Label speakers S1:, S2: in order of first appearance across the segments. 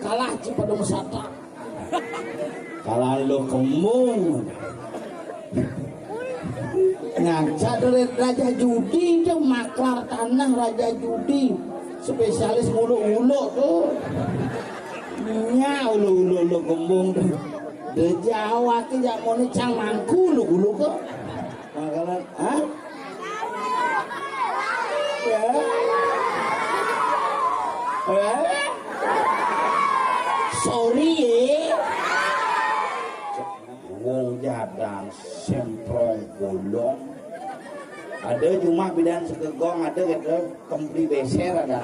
S1: kalah Cipadung Sata. Kalah lu kembung. Ngaca dari Raja Judi itu maklar tanah Raja Judi. Spesialis ulu-ulu tuh. Nya ulu-ulu kembung tuh. De Jawa ki jak mau cang mangku ulu-ulu kok. Makalan, hah? Ya. Sorry ya. Wong jadang semprong bolong. Ada cuma bidan sekegong, ada gitu kempli beser ada.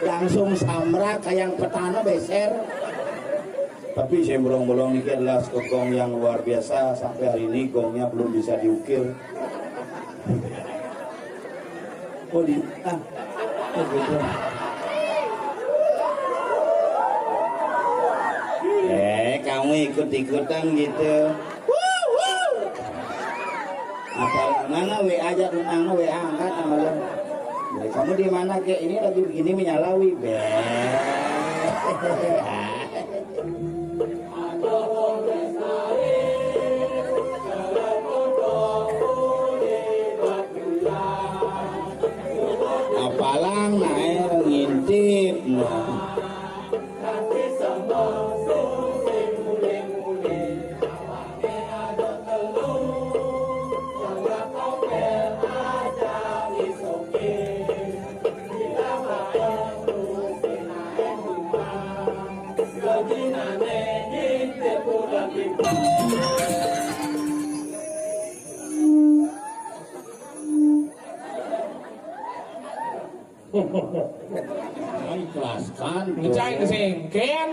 S1: Langsung samra kayak petana beser. Tapi semprong bolong ini adalah sekegong yang luar biasa. Sampai hari ini gongnya belum bisa diukir. Oh di gitu. Kamu ikut-ikutan gitu. Apa mana WA aja tentang WA angkat amalan. Kamu di mana kayak ini lagi begini menyalawi. Apalang naik ngintip. Ikhlaskan ngecai kesengken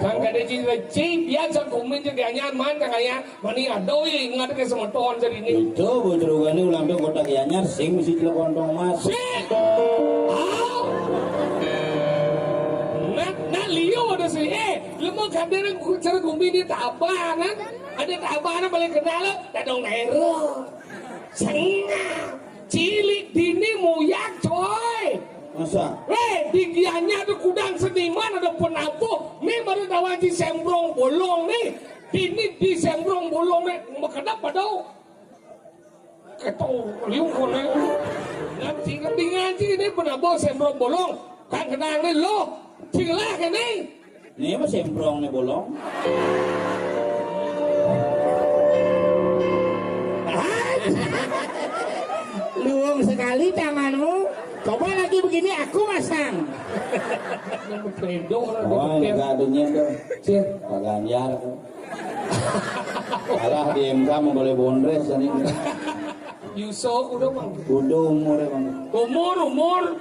S1: sangka dia cinta cip biasa komen jadi anyan man kaya mani adoy ingat ke semeton jadi ini itu bodrogane ulang tahun kota Gianyar sing mesti telepon dong mas nah liyo ada sih lemah kadang cara gumi ini tabanan ada tabanan paling kenal dadong nero senga cilik dini muyak coy masa? Di Gianyar ada kudang seniman, ada penabuh. Ini baru dawan di sembrong bolong nih. Ini di sembrong bolong nih. Kenapa dong? Ketau liung kone. Nanti ngaji ini penabuh sembrong bolong. Kan kenal nih lo. Cilah kan nih. Ini apa sembrong nih bolong? Luang sekali tanganmu. Coba lagi begini aku masang. Oh, enggak adanya tuh. Pak Ganjar. Alah di MK mau boleh bondres ini. Yusuf udah bang. Udah umur bang. Umur.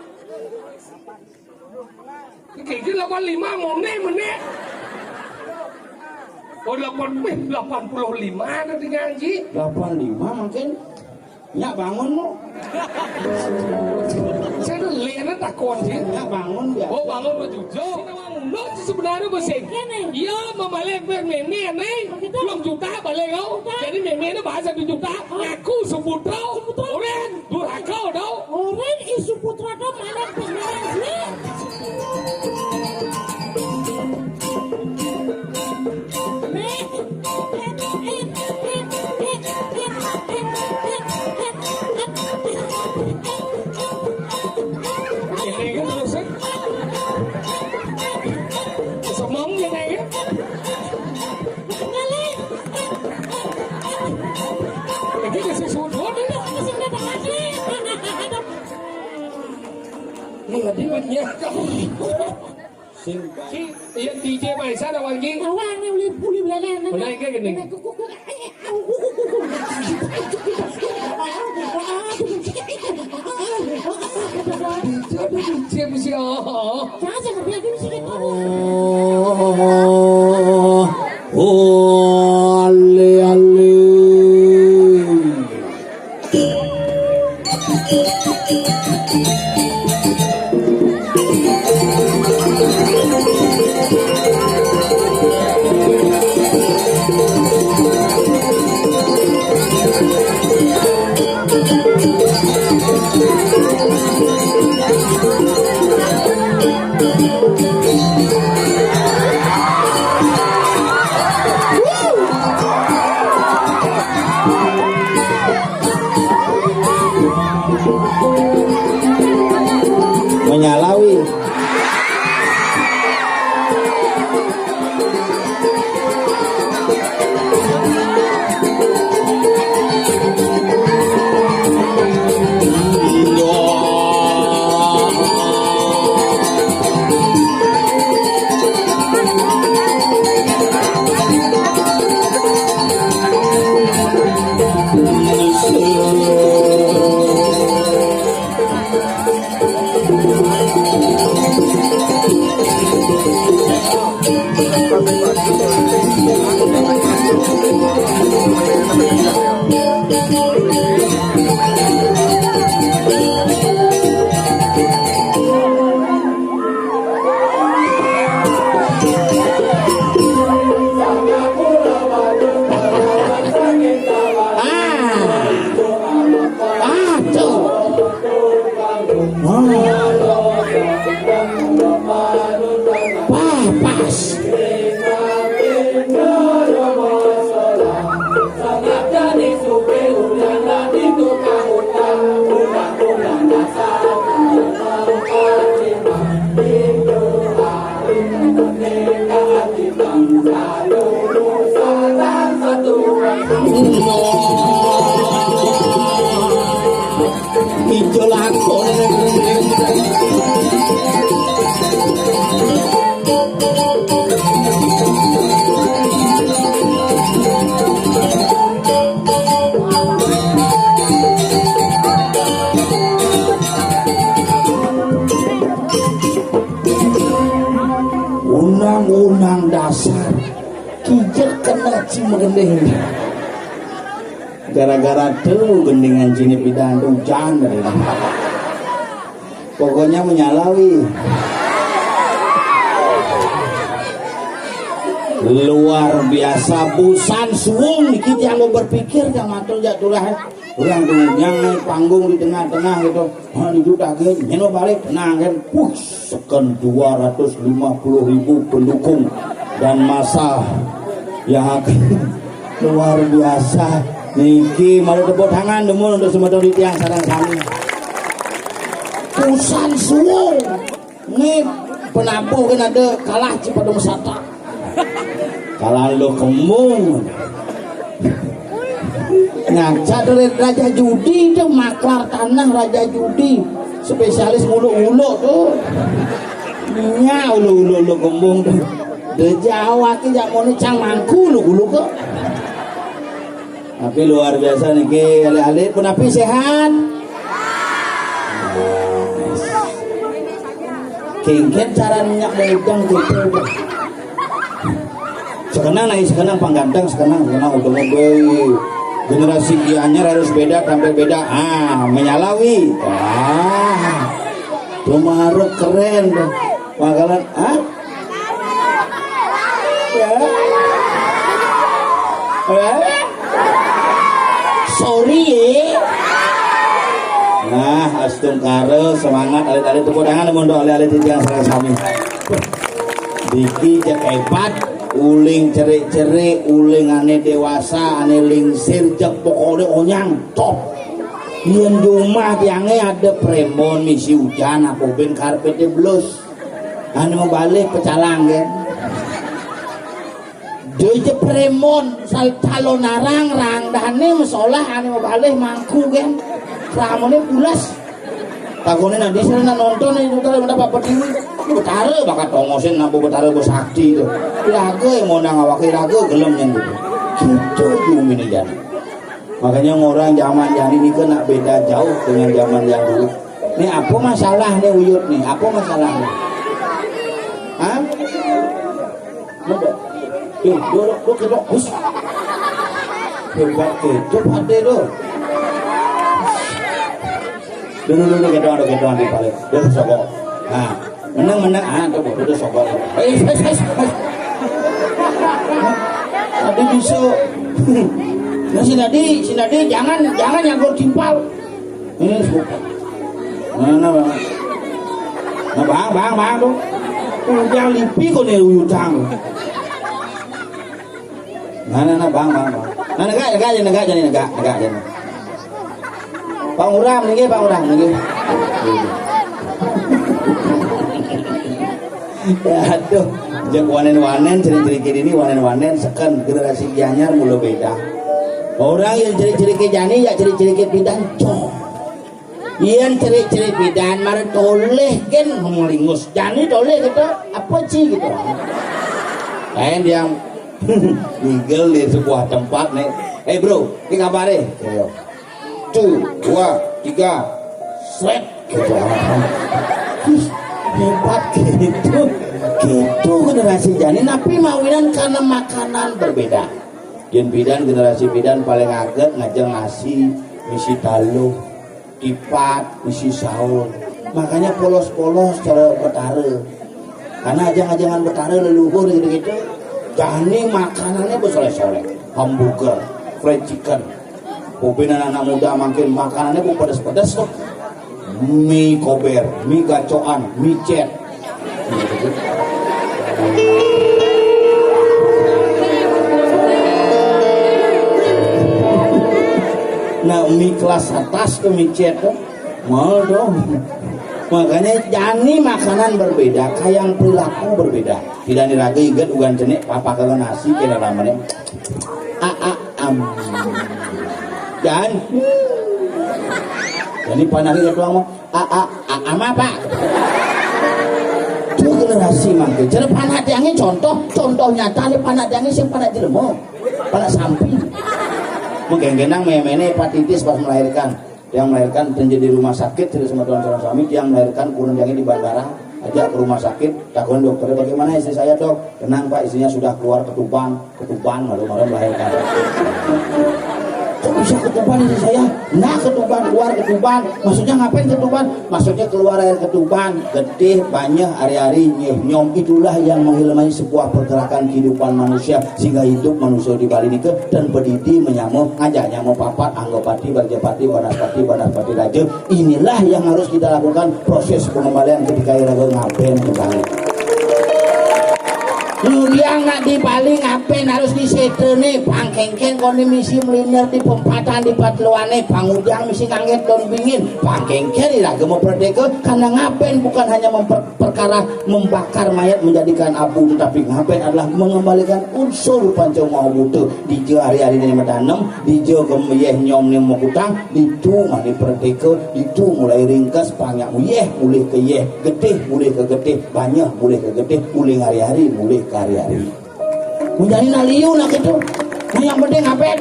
S1: Kayaknya 85 mau meneh. Oh 85 nanti ngaji. 85 mungkin. Nyak bangun lo. Saya udah lihat takon sih. Nyak bangun ya. Oh bangun berjujur. Lo sebenarnya bersih. Iya membalik meme nih. Belum juta balik kau. Jadi meme itu bahasa 2 juta. Aku Suputra. Oren durhaka dong. Oren isu putra dong mana beneran sih. Iya DJ mày sao đâu anh Vinh? Awang ni uli belagan. Ulai ke gini. DJ mesti Jangan kerja mesti gitu. Ale. Thank you.
S2: Undang-undang dasar kijek kena cimegending gara-gara tuh gendingan cini pidan hujan pokoknya menyalawi luar biasa busan suung dikit yang mau berpikir yang matul jatulah orang tuh yang panggung di tengah-tengah gitu dijudak kan balik tenang kan sekian 250.000 pendukung dan masa yang akan luar biasa niki mari tepuk tangan dulu untuk semua di tiang sarang kami pusan suung nih penabuh kan ada kalah Cipadung Sata kalah lo kemung ngaca dari Raja Judi itu maklar tanah Raja Judi spesialis ulu-ulu tuh nya ulu-ulu gembung tuh de Jawa ki jak mau cang mangku ulu kok tapi luar biasa nih ke ale-ale pun api sehat kengken cara minyak dagang gitu sekarang pangganteng sekarang udah mobil generasi anyar harus beda tampil beda menyalawi Tumaruk keren bakalan sorry ya nah astung kare semangat alit-alit tepuk tangan untuk alit-alit yang saya sami Diki cek hebat uling cerik-cerik uling ane dewasa ane lingsir cek pokoknya onyang top yen rumah tiangnya ada premon misi hujan apa ben karpetnya blus ane mau balik pecalang kan dia premon calon narang rang dane masalah ane mau balik mangku kan ramonnya pulas takutnya nanti saya nonton itu kalau mendapat berdiri betara bakat tongosin nampu betara bos sakti itu lagu yang mau ngawaki lagu gelem yang gitu ini jadi makanya orang zaman jadi ini kena beda jauh dengan zaman yang dulu ini apa masalah nih Uyut nih apa masalahnya hah? Duduk kedok bus hebat kedok ada tuh dulu gedong di balik dia sokok nah menang tuh udah sokok tadi bisa nah si Nadi jangan nyanggur timpal ini sokok bang tuh udah lipi kok nih uyutang bang negak Pak Uram nih. Aduh, jeng wanen ciri-ciri ini wanen sekan generasi gianyar mulu beda. Orang yang ciri-ciri jani ya ciri-ciri bidan cok. Ian ciri-ciri bidan mar toleh kan melingus jani toleh gitu apa sih gitu. Lain yang tinggal di sebuah tempat nih. Bro, ini kabar deh. 1, 2, 3 sweat hebat gitu generasi jani tapi mawinan karena makanan berbeda. Yen bidan generasi bidan paling aget ngajeng nasi misi taluh tipat misi sahur, makanya polos-polos cara betare karena ajang-ajangan betare leluhur gitu-gitu. Jani makanannya bersoleh-soleh, hamburger, fried chicken. Pupinan anak muda makin makanannya pedas-pedas tuh. Mie kober, mie gacoan, mie cet. Nah mie kelas atas ke mie cet tuh, mal dong. Makanya jani makanan berbeda, kayang perilaku berbeda. Tidak diragi iget ugan cenik papa kalau nasi kena ramane. Dan jadi panari itu ngomong apa? Itu generasi mangke. Jadi panat yangi contoh nyata nih panat yangi sing panat jelema, panat sampi. Menggengenang memene hepatitis pas melahirkan. Yang melahirkan menjadi rumah sakit tidak sama tuan suami, yang melahirkan kurang yang di bandara ajak ke rumah sakit, takut dokternya bagaimana istri saya dok, tenang pak istrinya sudah keluar ketuban malu-malu melahirkan. Kok bisa ketuban istri saya? Nah ketuban keluar ketuban, maksudnya ngapain ketuban? Maksudnya keluar air ketuban, gede banyak hari-hari nyom itulah yang menghilangkan sebuah pergerakan kehidupan manusia sehingga hidup manusia di Bali ini dan berdidi menyamuk ngajaknya mau papat anggopati barjapati banaspati raja. Inilah yang harus kita lakukan proses pengembalian ketika iraga ngapain kembali. Lu dia nggak di Bali ngapain harus disetene pangkengken koni misi meliner di pempatan di patluane pangudang misi kanget don bingin pangkengken iraga mau perdeka karena ngapain bukan hanya perkara membakar mayat menjadikan abu tetapi ngapain adalah mengembalikan unsur pancau mau butuh di je hari-hari ini metanam di je kemuyeh nyom nih mau kutang itu mah di perdeka itu mulai ringkas panyak muyeh mulai ke yeh getih mulai ke getih banyak mulai ke getih mulai hari-hari mulai hari-hari menjadi naliu nak itu. Nah yang penting ngapain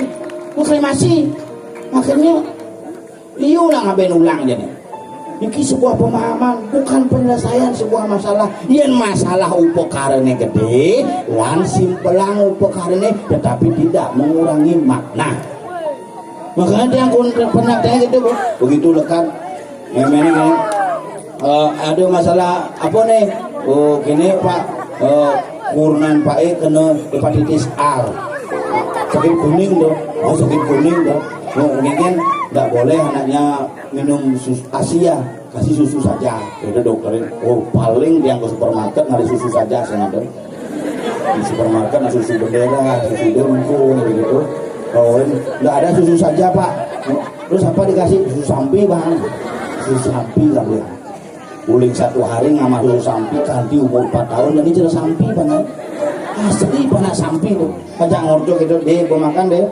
S2: kremasi akhirnya liu lah ngapain ulang jadi. Ini sebuah pemahaman bukan penyelesaian sebuah masalah. Yang masalah upokarene gede lan simpelang upokarene tetapi tidak mengurangi makna. Makanya yang pernah tanya gitu begitu lekat memang ada masalah apa nih gini pak kurnan Pak kena hepatitis A sakit kuning dong mungkin nggak boleh anaknya minum susu Asia kasih susu saja udah dokterin paling yang ke supermarket nggak susu saja sengaja di supermarket ada susu bendera susu dengku gitu nggak ada susu saja Pak terus apa dikasih susu sampi bang susu sampi kali ya uling satu hari ngamah susu sampi ganti umur 4 tahun jadi cerita sampi banget asli panas sampi tuh ajak ngorjo gitu deh gue makan deh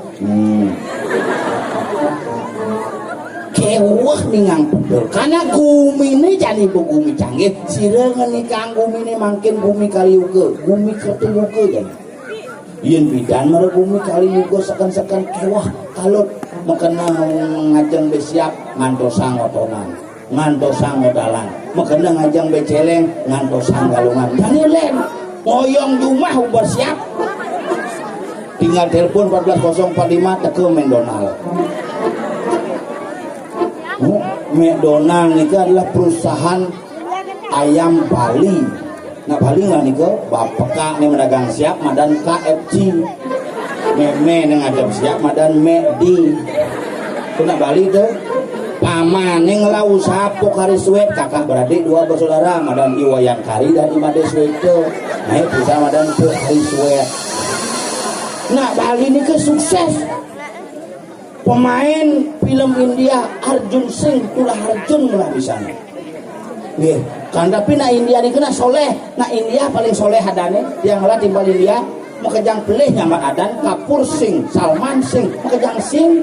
S2: kewah ningang pedul karena gumi ini jadi gumi canggih sirengan nikang gumi ini makin gumi kaliuke gumi kertiuke jadi yen bidan mara gumi kaliuke sekan-sekan kewah kalau makena ngajeng besiap ngantosang otonan ngantosang odalan makena ngajeng beceleng ngantosang galungan jadi len ngoyong rumah ubar siap tinggal telepon 14045 teke McDonald. McDonald itu adalah perusahaan ayam Bali. Nah Bali nggak nih ke bapak nih medagang siap madan KFC meme nih ngadep siap madan McD kena Bali tuh paman nih ngelau sapu kari suet kakak beradik 2 bersaudara madan iwayan kari dan imade suet tuh nah itu sama madan tuh kari suet. Nah Bali ini ke sukses pemain film India Arjun Singh tulah Arjun lah di sana. Nih, kan tapi na India ini kena soleh, na India paling soleh adane, yang lah timbal India, makajang pelih nyamat adan, Kapur Singh, Salman Singh, makajang Singh,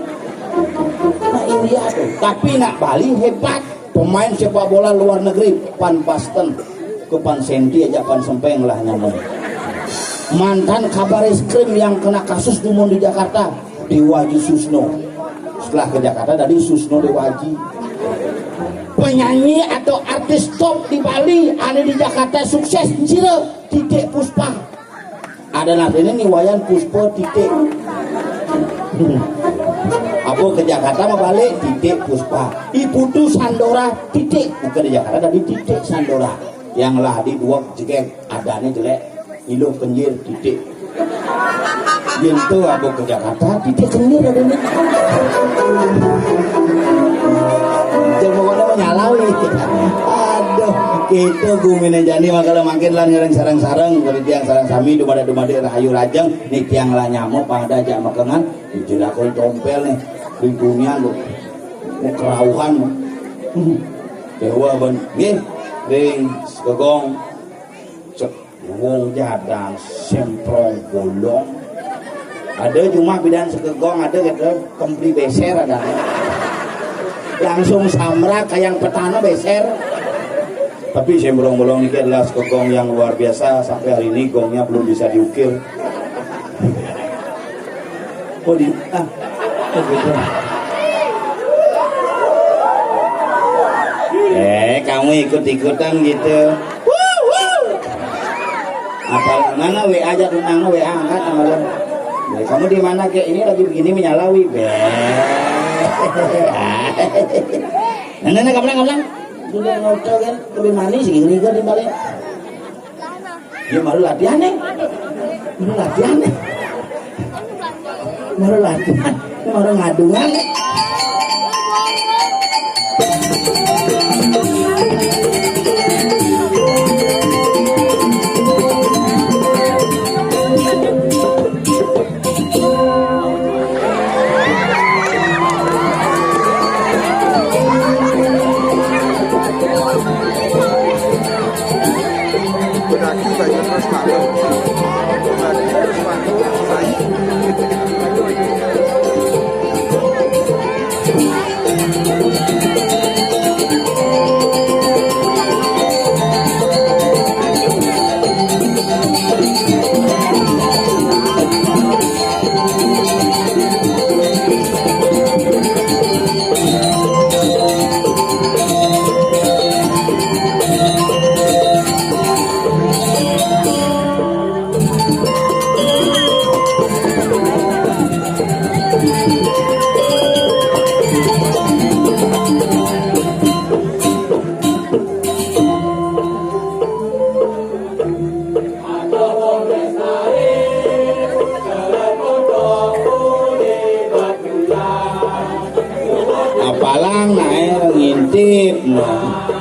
S2: na India tuh. Tapi nak Bali hebat, pemain sepak bola luar negeri, Pan Basten, ke Pan Senti aja Pan Sempeng lah nyamuk. Mantan kabar eskrim yang kena kasus dumun di Jakarta, Dewaji Susno. Setelah ke Jakarta dari Susno Dewaji penyanyi atau artis top di Bali, ada di Jakarta sukses cira Titik Puspa. Ada nantinya nih wayan Puspa Titik. Aku ke Jakarta mau balik Titik Puspa. Iputu Sandora Titik. Bukan di Jakarta tapi Titik Sandora. Yang lah di dua jegek adanya jelek. Ilu kenyir Titik. Gitu aku ke Jakarta Titik kenyir adanya. Jangan menyalawi. Aduh, gitu gumine jani makala makin lan ngareng sarang-sarang bari tiang sarang sami dumade-dumade rahayu rajang nih tiang lah nyamuk pada jak makengan dijelakon tompel nih lingkungan lu kerauhan dewa ban nggih ring segong wong jadang semprong bolong ada cuma bidan segegong ada gitu kempli beser ada langsung samrak kayak petana beser. Tapi sembrong bolong ini adalah segong yang luar biasa. Sampai hari ini gongnya belum bisa diukir. Oh di gitu. Kamu ikut-ikutan gitu. Apa mana WA aja tunang WA angkat amalan. Kamu di mana kayak ini lagi begini menyalawi. Nana kamu sudah ngotot kan lebih manis gini kan di balik. Ya baru latihan nih. Baru latihan. Baru ngadungan. Apalang naik ngintip nah.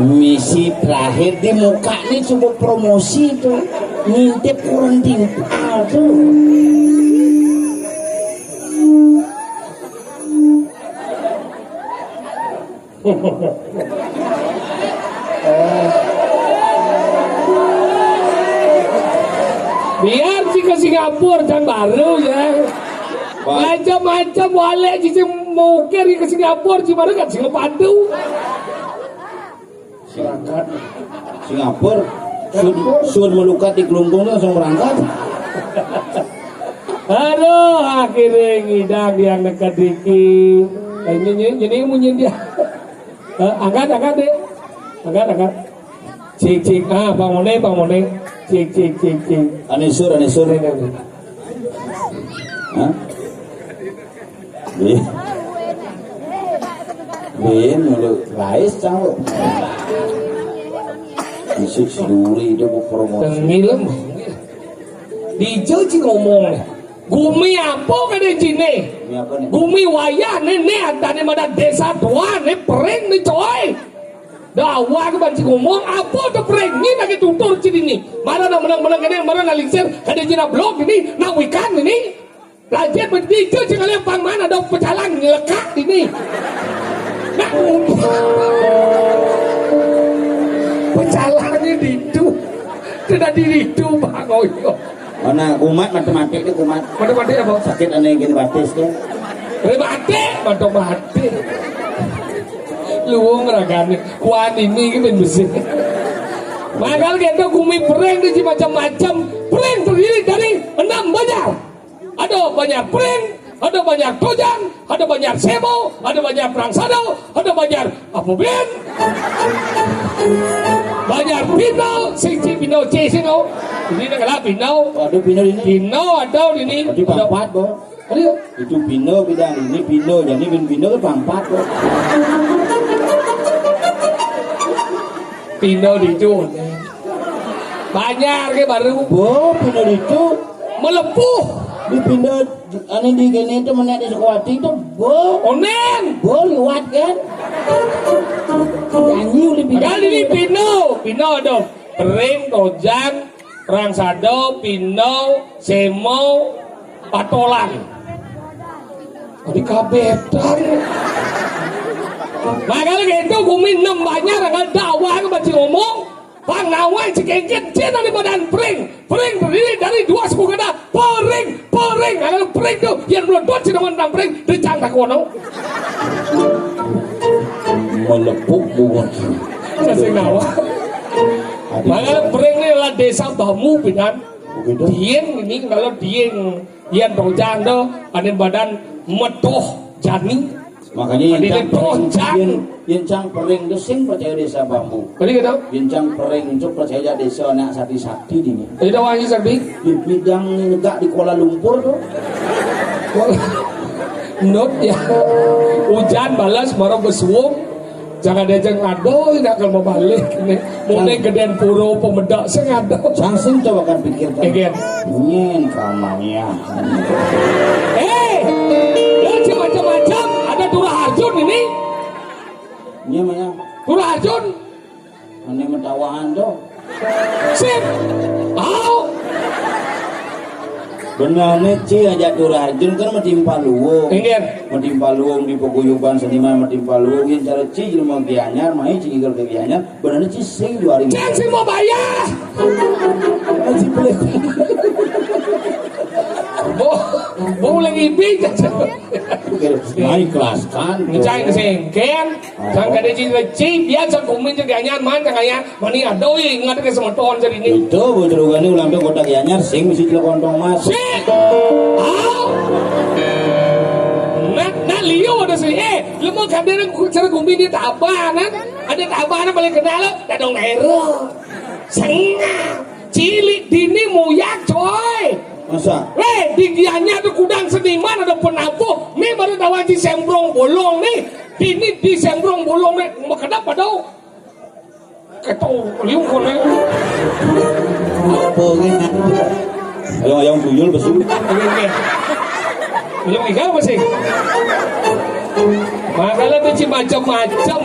S2: Misi terakhir di muka nih coba promosi tuh ngintip kurang timpal tuh.
S1: Biar sih ke Singapura dan baru ya. Macam-macam wale cici mukir ke Singapura cuma kan Singapura.
S2: Berangkat Singapura sur melukat di Kelungkung langsung berangkat.
S1: Aduh akhirnya ngidang yang dekat dikit. Ini munyin dia. Angkat deh. Angkat. Cik. Bang Mone. Cik.
S2: Anisur. Hah? Bin mulut rais cang. Musik seduri itu promosi.
S1: Tengilem. Dijauh cing ngomong. Gumi apa kan cine? Gumi wayah nih ada nih mana desa tua nih pereng nih coy. dakwah ke banci ngomong apa tuh prengin lagi tutur cini mana nak menang ini mana nak lingsir kada jina blok ini nak wikan ini lajet begitu jangan lempang mana ada pecalang lekat ini nak pecalangnya ditu tidak diritu bang oyo
S2: mana kumat matematik itu kumat
S1: apa
S2: sakit aneh gini batis tuh
S1: mati luang ragane kuat ini kan besi makal kita kumi pering di macam-macam pering terdiri dari 6 banyak ada banyak pering ada banyak tojan ada banyak sebo ada banyak prangsado ada banyak apa ben banyak pino singci pino c sino ini negara pino
S2: aduh pino ini
S1: pino ada ini
S2: di pampat bo itu pino bidang ini pino jadi pino ke pampat bo
S1: pino itu banyak ke baru
S2: bo pino itu
S1: melepuh
S2: di pino aneh di gini itu menek di sekwati itu bo
S1: onen
S2: bo liwat kan nyanyi udah
S1: padahal ini pino ada pering tojan prangsado pino semo patolan di kabetan makanya gitu kumi 6 banyak dengan dakwah ke baca ngomong bang nawai cikengket cina di badan pering terdiri dari 2 suku kata pering kalau pering itu yang meledot cina menang pering dicangkak kono
S2: melepuk bunga
S1: kasih nawa makanya pering ini adalah desa Bamu bidan Dieng ini kalau Dieng yang tojan tuh ada badan metoh jani
S2: makanya yang cang pering desing percaya desa Bambu
S1: kali gitu
S2: yang cang pering itu percaya desa nak sakti ini
S1: itu wangi sakti
S2: di bidang negak di Kuala Lumpur tuh
S1: not ya hujan balas baru besuung jangan diajak ngado tidak akan mau balik ini mulai gedean puro pemedak sengado
S2: langsung coba kan pikirkan
S1: again
S2: ingin kamanya
S1: ya macam-macam ada Turah Arjun ini
S2: iya mana
S1: Turah Arjun
S2: ini mentawahan tuh
S1: sip
S2: benarnya Ci aja Turah Arjun kan metimpa luwung di paguyuban seniman metimpa luwung yang cara Ci jadi mau Gianyar main Ci ikut ke Gianyar benarnya Ci sing 2000
S1: Ci mau bayar
S2: Ci boleh
S1: boleh ngibig
S2: naik kelas kan
S1: ngecai kesengken jangan ada Ci biasa kumin jadi Gianyar man kaya mani adoi ingat ke semeton jadi ini
S2: itu bodrogannya ulang tahun kota Gianyar sing mesti kontong mas
S1: nah liu ada sih lemah kadang cara kumin dia tabanan ada tabanan paling kenal dah dong nero senga cilik dini muyak coy
S2: masa
S1: di Gianyar tuh kudang seniman ada penampung nih baru tawa di sembrong bolong nih dini di sembrong bolong nih kenapa dong ketau liu kone
S2: apa ini yang tuyul besul
S1: belum ikan masih makanya tuh macam-macam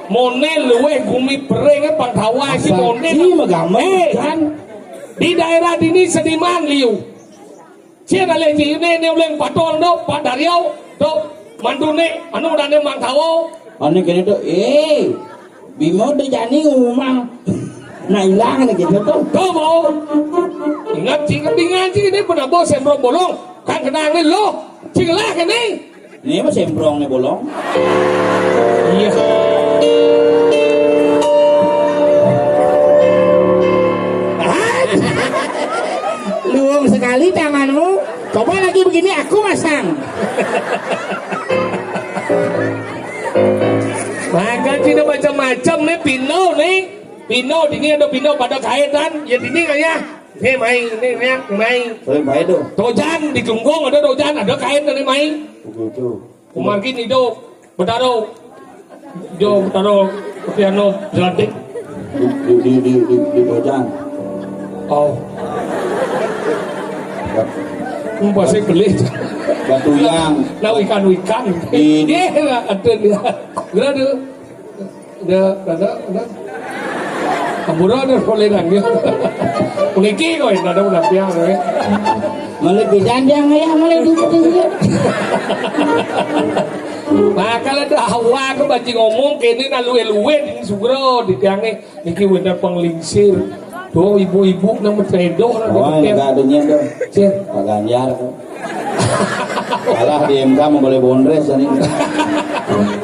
S1: mone luwe gumi pereng pangkawa si mone
S2: ini magamay
S1: kan di daerah dini seniman liu cina lagi ini uleng patol do padariau do mandune anu dane mangkawo
S2: ane kene tuh bimo udah jani ngomong nah hilang nih gitu tuh
S1: mau ingat cing ini pernah bawa sembrong bolong kan kenang nih lo cing lah ini
S2: mah sembrong nih bolong
S1: iya
S2: luang sekali tanganmu coba lagi begini aku masang
S1: maka cina macam-macam nih pino ini ada pino pada kaitan ya ini kayaknya nih main
S2: sering baik tuh
S1: tojan di Tunggong ada tojan ada kain nih main
S2: begitu
S1: kemarin itu betaro piano jelantik
S2: di Bojang
S1: pasti beli
S2: batu yang
S1: ikan ada dia Ada. Kamu ada boleh nangis. Uniki kau ini ada udah piang,
S2: Malah bijandang ya, malah dia.
S1: Makanya ada hawa ke baca ngomong kini nalu-eluwe di sugro di tiangnya niki wenda penglingsir. Tuh ibu-ibu nama tredo lah.
S2: Oh, enggak adanya tuh. Pak Ganjar tuh. Kalah di MK mau boleh bondres ini.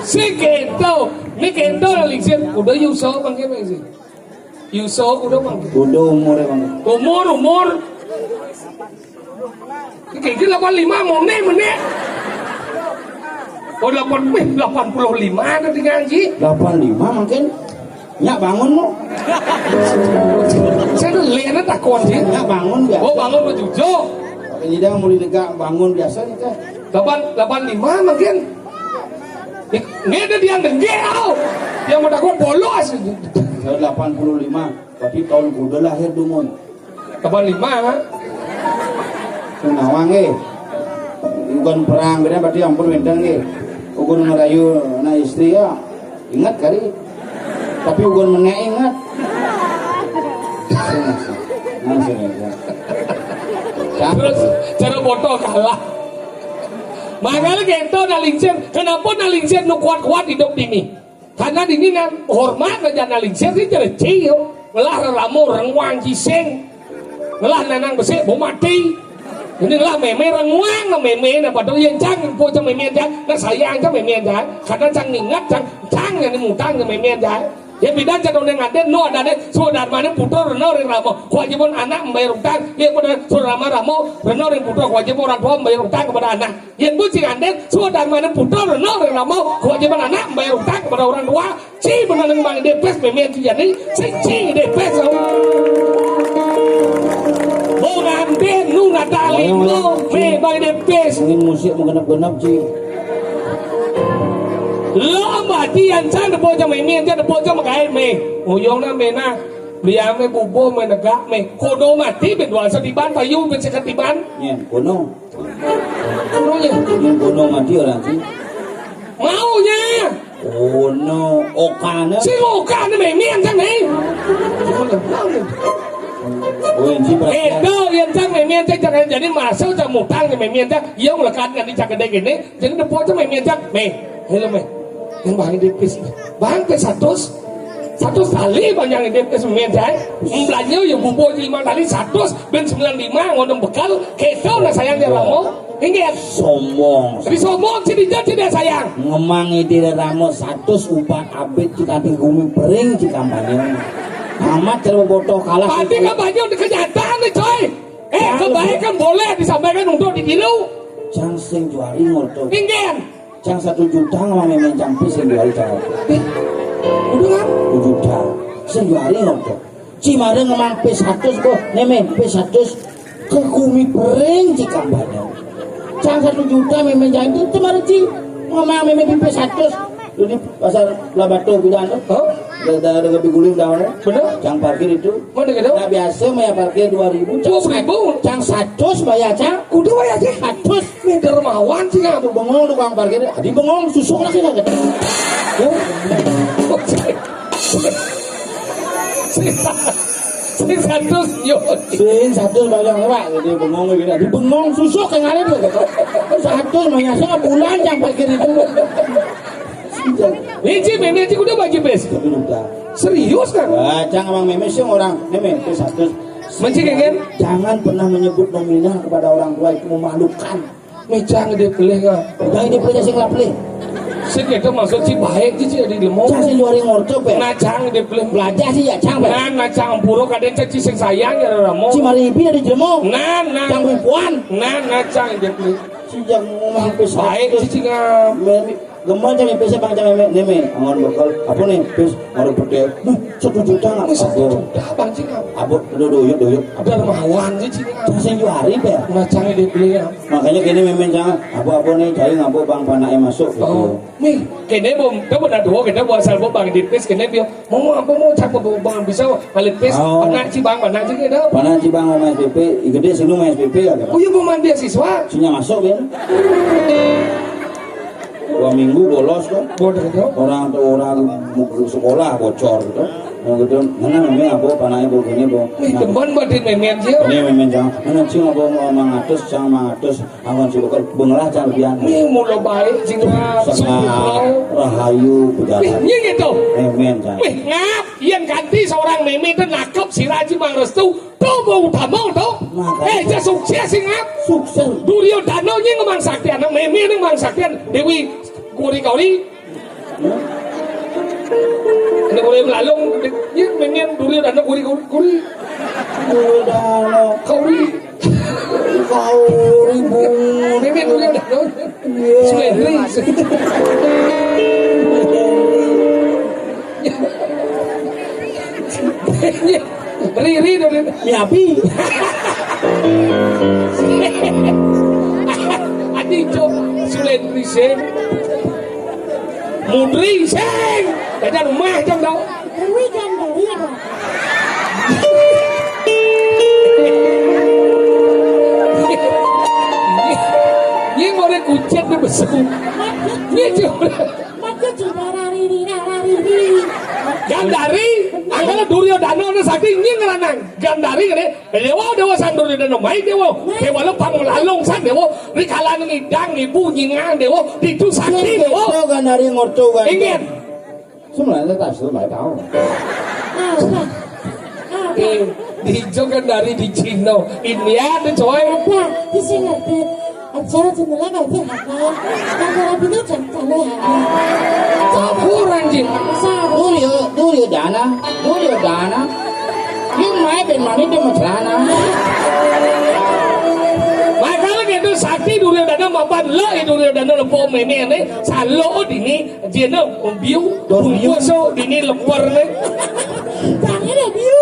S1: Si kento, ni kento lah lingsir. Udah Yuso bang kemana sih? Yuso udah bang.
S2: Udah umur bang.
S1: Umur. Kira 85 mau menit. Oh 85 tadi ngaji.
S2: 85 mungkin. Nyak bangun mau.
S1: Saya tuh lihatnya takut sih.
S2: Nyak bangun biasa.
S1: Oh bangun berjujuk.
S2: Ini dah mulai negak bangun biasa nih teh.
S1: 85 mungkin. Nggak ada dia denggel. Yang mau takut bolos.
S2: Saya 85. Berarti tahun kuda lahir dumun.
S1: 85
S2: Nawang bukan perang beda berarti ampun wendang ugun merayu na istri ya ingat kali tapi ugun menge ingat
S1: terus cara foto kalah makanya gitu nalingsir kenapa nalingsir nu kuat-kuat hidup dini karena dini kan hormat aja nalingsir sih jadi ciyo ngelah ramu rengwang ciseng ngelah nanang besi mau mati ini lah meme renguang lah meme nah padahal yang cang po cho meme cang nó sayang cho meme cang karena cang ingat cang yang mutang cho meme cang ya bidan cang dong ngaden no ada deh sudah mana putra reno ring ramo kewajiban anak membayar utang ya pada sudah ramo reno ring putra kewajiban orang tua membayar utang kepada anak yang bucing ngaden sudah mana putra reno ring ramo kewajiban anak membayar utang kepada orang tua ci benar yang bang depes meme jadi ci depes Ngambil nu natali nu me bang depes
S2: ingin musik menggenap-genap sih
S1: lo mati yang sana bocah me mian jadi bocah makai me uyong na me na beliau me bubo me negak me kodo mati berdua sediban payu bersekat tiban
S2: ya kono
S1: kononya
S2: kono mati orang sih
S1: maunya
S2: kono okana
S1: si okana me mian sana itu yang cang memien cang jangan jadi masuk cang mutang memien cang yang lekat ngan di cang gede gini jadi depo cang memien cang hello yang bang depes bang ke 100 tali bang yang depes memien cang belanja yang bubo 5 tali 100 ben 95 ngodong bekal kedo lah sayang dia ramo ingat
S2: sombong
S1: jadi sombong tidak sayang
S2: ngemang itu ramo 100 upat abet kita di bumi bering di kampanye amat terlalu bodoh kalah.
S1: Tadi kan banyak kenyataan nih coy. Kebaikan boleh disampaikan untuk ditiru.
S2: Jang sing juari ngoto.
S1: Ingen.
S2: Jang 1 juta sama memang jampi sing juari jauh.
S1: Udah kan?
S2: 1 juta. Sing juari ngoto. Cimare ngemang P100 kok nemen P100 ke kumi bering di kampanye. Jang 1 juta memang janji cimare ci ngomong memang P100. Jadi pasar Labatu bilang oh ada guling daun
S1: bener
S2: cang parkir itu
S1: mana gitu
S2: nah biasa bayar parkir 2.000 cang 100 bayar cang
S1: udah bayar aja
S2: 100
S1: ini dermawan sih nggak
S2: tuh bengong tukang parkir di bengong susuk lah sih lah gitu
S1: sing 100 yo
S2: sing 100 bayar pak jadi bengong gitu di bengong susuk yang ada tuh 100 bayar saya bulan cang parkir itu
S1: ini meme itu udah bagi bes serius kan
S2: jangan abang meme sih orang meme itu 100
S1: mencegah
S2: jangan pernah menyebut nominal kepada orang tua itu memalukan
S1: mecang dia peleh kan
S2: jangan dia peleh sih ngelap peleh
S1: sih kita maksud sih baik sih jadi lemong
S2: jangan sih juari ngorcop ya
S1: nacang dia peleh
S2: belajar sih ya cang
S1: nah nacang puro kadang caci sing sayang ya ramo
S2: si maribi dari jemong
S1: nah
S2: cang perempuan
S1: nacang dia peleh
S2: si jangan ngomong pesat
S1: baik sih nggak
S2: Gemar jam pesa bang jam neme angon bakal apa nih pes orang pede 1 juta nggak
S1: 1 juta bang sih
S2: abot doyok
S1: ada remawan sih
S2: jangan juari be
S1: ngacang dia beli
S2: makanya kini memang jangan apa nih cari ngabo bang panai masuk
S1: oh nih kini bom kamu udah dua kita buat salvo bang di pes kini dia mau apa mau cakap bang bisa ngalit pes panak sih bang panak sih kita
S2: panak sih bang sama SPP gede sih lu main SPP gak
S1: oh iya mau mandi siswa
S2: sinya masuk ben 2 minggu bolos kok.
S1: Bodoh itu.
S2: Orang sekolah bocor gitu. Yang gitu, mana memang aku panai begini bu.
S1: Teman badin memen sih.
S2: Ini memang jangan. Mana sih aku mau mangatus, jangan mangatus. Aku sih bukan bengelah jangan biar.
S1: Ini mula baik cingga
S2: Sangat rahayu berjalan.
S1: Ini gitu.
S2: Memang jangan.
S1: Wih ngap, yang ganti seorang meme itu nakap si Raji Mangrestu. Tuh mau utama tuh. Dia sukses sih ngap.
S2: Sukses.
S1: Duryodhana nya ngemang saktian, meme nya ngemang saktian. Dewi Kauri. Ini boleh melalung, ini meme Duryodhana Kauri.
S2: Duryodhana
S1: Kauri
S2: bu.
S1: Meme Duryodhana. Suendri. Riri dari
S2: Nyapi.
S1: Adi cok Suendri Seng Mudri Seng Ada rumah jam đâu
S3: Dewi kan dari apa?
S1: Ini mau ada kucing dia besar Ini cok
S3: Maka coba rari.
S1: Gandari Angkala Duryodhana na sakti ini ngeranang Gandari kan Dewa sang Duryodhana Mai dewa lo panglalong sang dewa Rikalan ngidang ibu nyingang dewa Itu sakti dewa
S2: Itu kan dari ngorto kan.
S1: Ingin
S2: Sebenarnya tak sudah tahu.
S1: Di hijau Gandari di Cina Ini ada coy
S3: Ada di sini ada acara jendela nggak sih ada acara itu jangan
S1: Kabur anjing
S2: Duryodhana. Ini main bermain di Madrana.
S1: Makanya gitu sakti Duryodhana mapan lo Duryodhana lepo meme ini salo dini jena biu bungkuso dini lepar nih
S3: jangan ada biu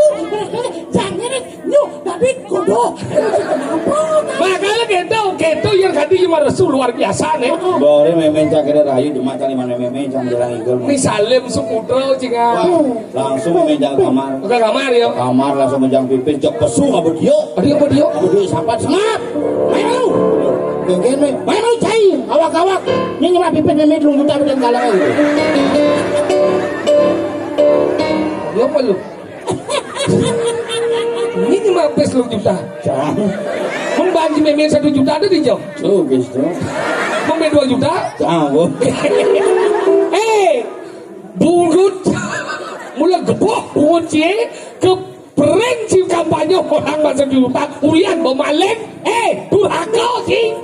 S3: jangan ada nyuk tapi kodok
S1: makanya gitu yang ganti cuma resul luar biasa nih
S2: Boleh memang cakap rayu di mata lima memang jangan jalan igel.
S1: ini Salim Suputra cinga
S2: Langsung memang jangan kamar.
S1: ke kamar ya
S2: Kamar langsung menjang pipin cok pesu ngabut dia.
S1: dia
S2: Sampai sengap. Main lu. Genggen me. Main lu cai. Awak. Ini nyemap pipin memang lu mudah dan kalah gitu.
S1: dia apa lu ini cuma pes lu juta
S2: Jangan.
S1: membanji meme 1 juta ada di jauh
S2: Tuh gitu.
S1: meme 2 juta
S2: Jangan bu.
S1: Bungut mula gebok bungut cie ke perenci kampanye orang masa juta urian bemalek durhaka sih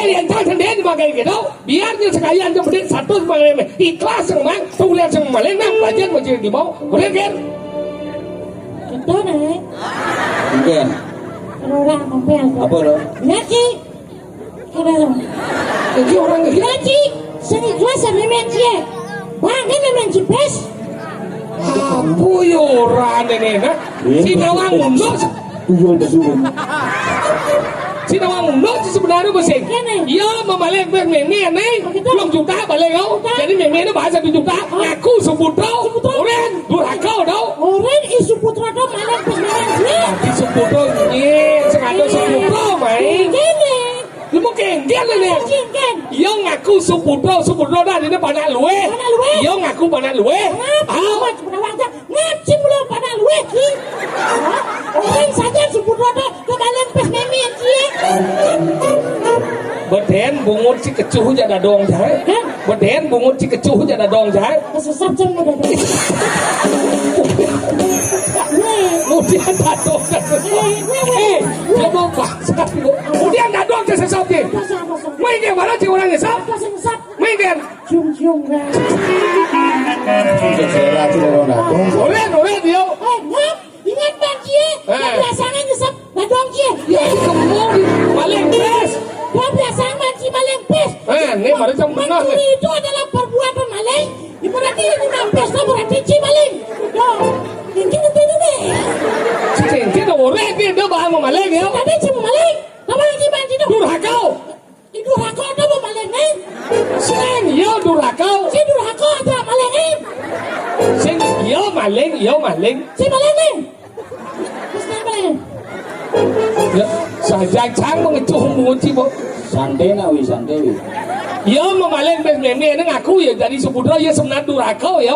S1: yang tahu sendiri sebagai gitu biarnya sekalian jemput satu sebagai ikhlas semang tulian semang nang pelajar macam di bawah boleh kan
S3: itu nih
S2: Mungkin.
S3: orang kompel
S2: Apa lo?
S3: ngaji kadang
S1: jadi orang gitu
S3: ngaji seni kelas memang cie bangin memang cipes
S1: apa ya orang ini nak si nawang mundo
S2: Tujuan tersebut.
S1: si nawang mundo sebenarnya masih ya memalek meme nih 2 juta balik kau jadi meme itu bahasa 1 juta ngaku Suputra orang durhaka dong
S3: orang isu putra do malah pengen cie
S1: di Suputra ini sengaja Suputra main
S3: gini
S1: lu mau kengkel ini
S3: kan
S1: yo ngaku Suputra dah ini panak luwe yo ngaku panak luwe
S3: apa cuma warga ngaji belum pada luwe ki orang saja seputar do kebalen pes memi cie
S1: beden bungut si kecuh jada dong jai beden bungut si kecuh jada dong jai
S3: kesesat jam udah
S1: kemudian dadong dia mau bangsa kemudian dadong ke sesatnya mungkin mana sih orang sesat mungkin
S3: cium kan
S2: Seserah tidak orang datang.
S1: oleh dia
S3: ngap ingat bang cie belasangan nyesap dadong cie
S1: ya kemuri paling best
S3: belasangan cie maling pes
S1: ini baru jam benar
S3: mencuri itu adalah perbuatan maling berarti ini nampes itu berarti cie maling mungkin itu deh
S1: kita oleh dia bahan maling ya
S3: tadi cie maling apa cie bang cie
S1: durhaka
S3: itu hako ada mau maling
S1: sing yo durhaka
S3: cie durhaka ada maling
S1: sing yo maling
S3: cie maling terus maling
S1: ya sajang cang mengecuh bungut si bo
S2: Santai nak wi santai wi.
S1: Ya memaleng bes meme ini ngaku ya jadi Subudra ya sebenarnya duraka ya.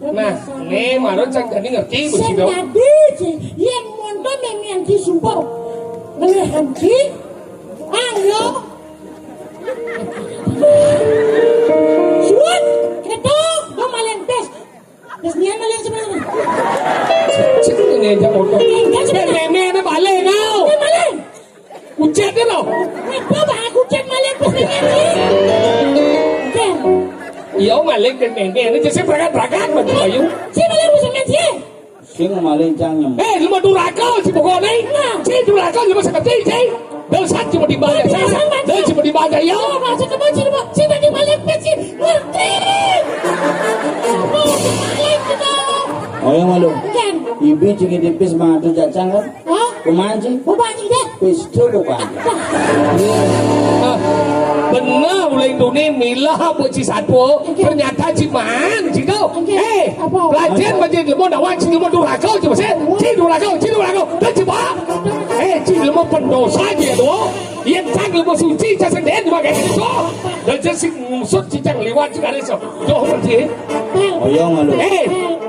S1: Nah, nih marun sang jadi ngerti begitu.
S3: Senadi yang mondo meme yang disumpah. Ngelihat ki, ayo. Suat, itu memaleng bes. Bes nian maleng sebenarnya.
S1: Cik ini aja motor. Meme ini balik kau.
S3: Maleng.
S1: Ucet dia loh.
S3: Apa bah aku cek maleng bes meme ni? Ken.
S1: Iya maleng bes meme ini jadi berangkat betul ayu.
S3: Si maleng bes meme si.
S2: Sing malin cangem.
S1: Lu mau duraka si pokok ni. Si duraka lu masih kerti si. Dosa cuma dibaca saya. Dosa cuma dibaca ya.
S3: Macam kamu si tadi maleng bes si. Ngerti. Maleng kita.
S2: Oh yang malu.
S3: Ken.
S2: Ibi cingin dipis madu cacang kan?
S3: Hah?
S2: Kumanci?
S3: Bapak deh.
S2: Pis tu bukan.
S1: Benar mulai dunia milah buat si satu. Ternyata ciman cingkau. Pelajaran macam ilmu dakwah cing ilmu duraka cuma sih. Cing duraka. Dan cuma. Cing ilmu pendosa je tu. Yang cang ilmu suci cang senden cuma kayak itu. Dan jadi musut cing liwat juga ada so. Jauh berarti.
S2: Oh yang malu.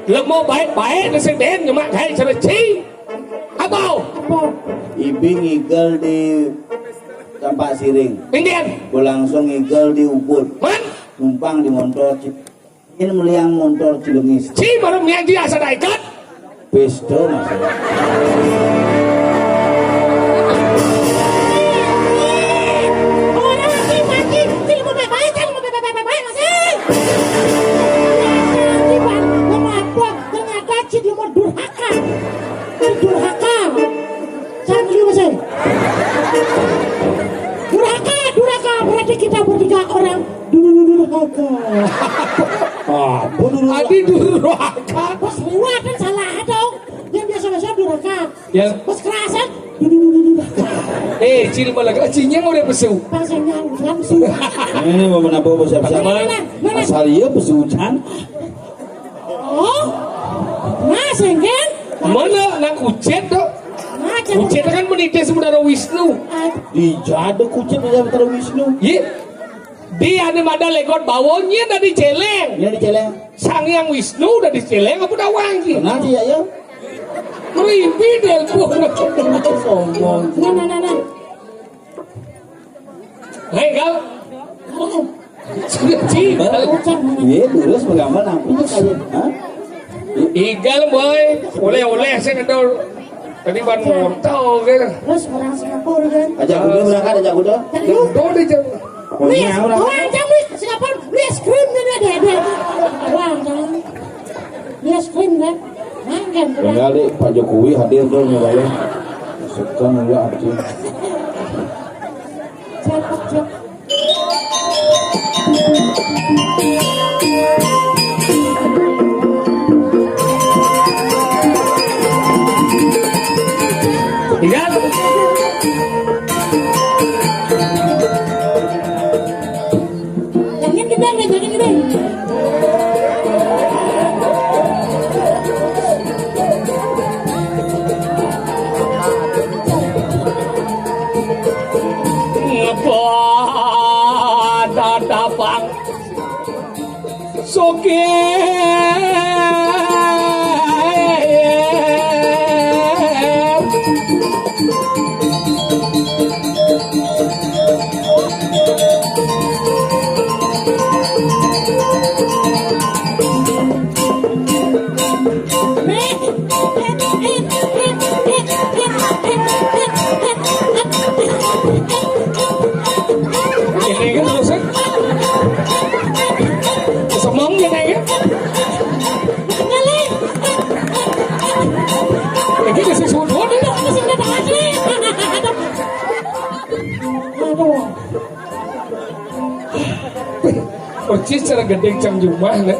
S1: Ilmu baik senden cuma kayak cara cing. Apa?
S2: Ibi ngigel di Campak Siring.
S1: Indian.
S2: Gue langsung ngigel di Ubud.
S1: Man.
S2: Numpang di motor. Ini meliang motor Cilengis.
S1: Cing baru yang dia asal ikat.
S2: Pis tu masalah.
S3: Durhaka berarti kita bertiga orang durhaka.
S1: Adi durhaka.
S3: Bos lewat kan salah dong. Yang biasa-biasa durhaka.
S1: Ya.
S3: Bos kerasan.
S1: Cil malah cingnya udah besu.
S3: Pasangnya langsung.
S2: Ini mau menapa besar-besar. Asal iya besucan.
S3: Oh, mas enggan.
S1: Mana nak ucet tu? Ucet kan menikah sebenarnya Wisnu.
S2: Dijadu kucing benar-benar Wisnu.
S1: Ye, dia ni ada lekot bawahnya dari celeng.
S2: Ini di celeng.
S1: Sang yang Wisnu dari celeng apa dah wangi?
S2: Kenal dia ya?
S1: Meripi dia tu.
S2: Sombong.
S3: Nah.
S1: Hei kau. Cik.
S2: Iya, terus bagaimana? Apa saja?
S1: Igal boy. Oleh saya kendor. Tadi ban montau kan.
S3: Terus orang Singapura kan.
S2: Ajak kuda berangkat, ajak kuda.
S1: Kendor dia jauh.
S3: Orang jam Singapura beli es krim kan ada. Orang jam. Beli es krim kan. Manggan.
S2: Kali Pak Jokowi hadir dong ya balik. Sekarang ya arti.
S3: Cepat.
S1: Igal.
S3: Jangan gede.
S1: Tatapang soke ini kan terus semong như này á cái sự sụt hốt đấy percis cara gede cang rumah nih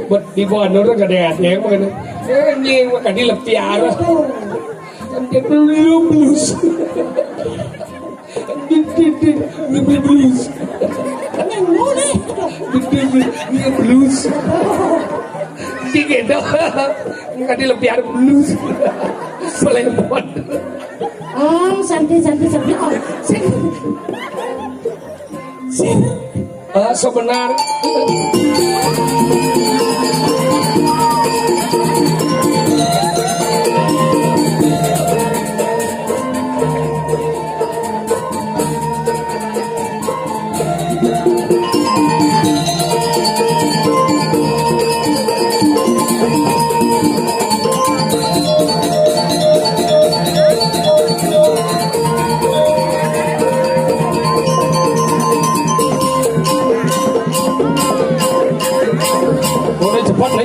S1: buat di bawah orang gede ada yang mana anjing makan di lepiara kan dia belum blues blues blues dikit dah nggak di lepiar blues selempon
S3: santai
S1: Sebenarnya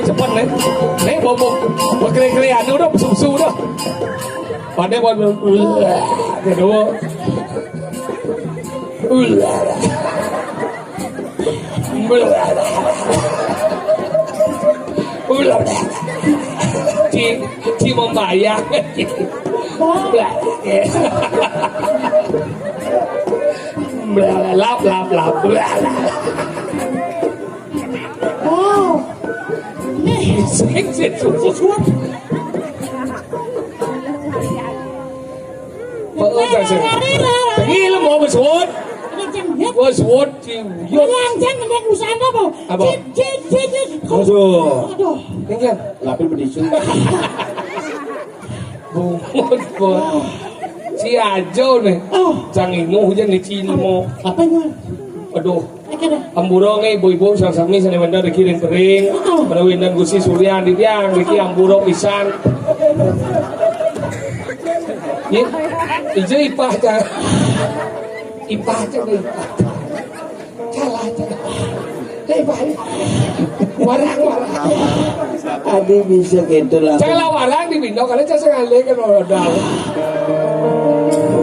S1: cepat nih mau kere-kerean udah susu udah pada buat kedua Ci membayang lap Sing susu. Tengi lo mau bersut. Bersut cium.
S3: Yang jangan ada usaha apa?
S1: Aduh. Tinggal.
S2: Lapin bedisu.
S1: Bungkut. Si Ajo nih. Jangan inu hujan di Cina mau.
S3: Apa itu?
S1: Aduh. Amburong ibu-ibu sami sana bandar dikirim kering. Berawin dan Gusti Surya di tiang diki amburong pisan. Ye, ijo ipah aja. Ipah aja deh. Salah aja. Ipah. Warang.
S2: Adi bisa gitu lah.
S1: Salah warang di Bindo kali saya sekali kan modal.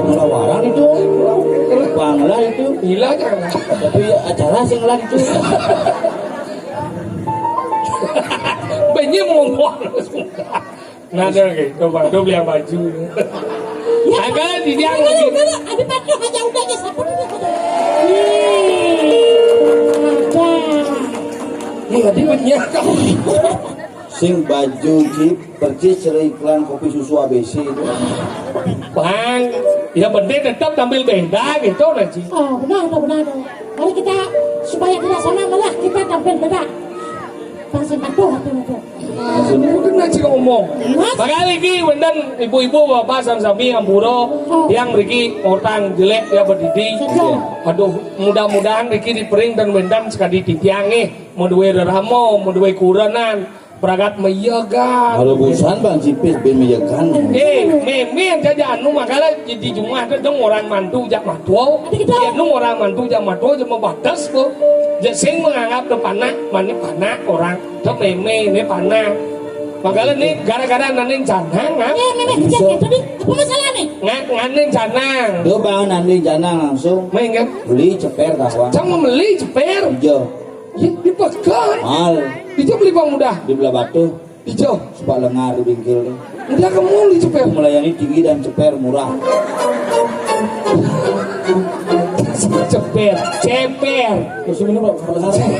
S2: Kalau warang itu bangla itu
S1: Gila jangan.
S2: tapi acara sing lah itu
S1: Banyak ngomong. Nah, ada lagi. Coba beli yang baju. Agak di dia lagi.
S3: Ada patok aja udah ke siapa dulu.
S1: Ini tadi banyak kau.
S2: sing baju jeep percis iklan kopi susu ABC itu.
S1: Bang, ya penting tetap tampil beda gitu nanti.
S3: Oh benar. Mari kita supaya tidak sama malah kita tampil beda. Pasien patuh itu.
S1: Itu nanti ngomong. Bakal Riki, wendan ibu-ibu bapak sami ampuro yang Riki orang jelek ya berdidi. Aduh, mudah-mudahan Riki dipering dan wendan sekali ditiangi. Mau duwe ramo, mau duwe kuranan. Peragat meyagan.
S2: Kalau busan bang cipis ben meyagan.
S1: Memang saja anu makanya di rumah itu dong orang mantu jak matuau. Ya nung orang mantu jak matuau cuma batas kok. Jadi menganggap ke panah, mana panah orang. Itu meme ini panah. Makanya nih gara-gara naning canang,
S3: Ya memang kejadian tadi apa masalah nih?
S1: nganing canang.
S2: Tuh bang nanti jangan langsung
S1: Main kan?
S2: beli ceper kawan.
S1: Jangan beli ceper.
S2: Hijau,
S1: Dipegang.
S2: mal
S1: Dijo beli bang mudah.
S2: di belah batu,
S1: Dijo.
S2: sepak lengar di bingkil.
S1: Udah kamu beli ceper.
S2: Melayani tinggi dan ceper murah.
S1: Ceper.
S2: Terus ini pak pasar.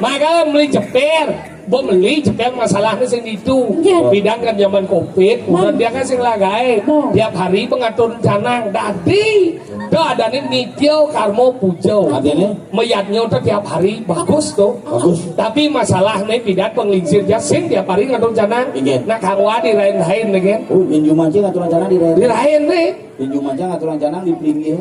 S1: Makanya beli ceper. Bo beli ceper masalahnya sing itu. Bidang kan zaman Covid, udah dia kan sing lagai. Tiap hari pengatur canang. Dadi, tuh ada nih nityo karmo pujo.
S2: Artinya?
S1: Meyatnya tuh tiap hari bagus tuh.
S2: Bagus.
S1: Tapi masalahnya bidan penglingsir jasing tiap hari ngatur canang.
S2: Iya.
S1: Nah kangwa dirain-rain nih kan.
S2: Oh, inju mancing aturan canang di daerah.
S1: Dirain nih.
S2: Inju mancing aturan canang di Plinggih.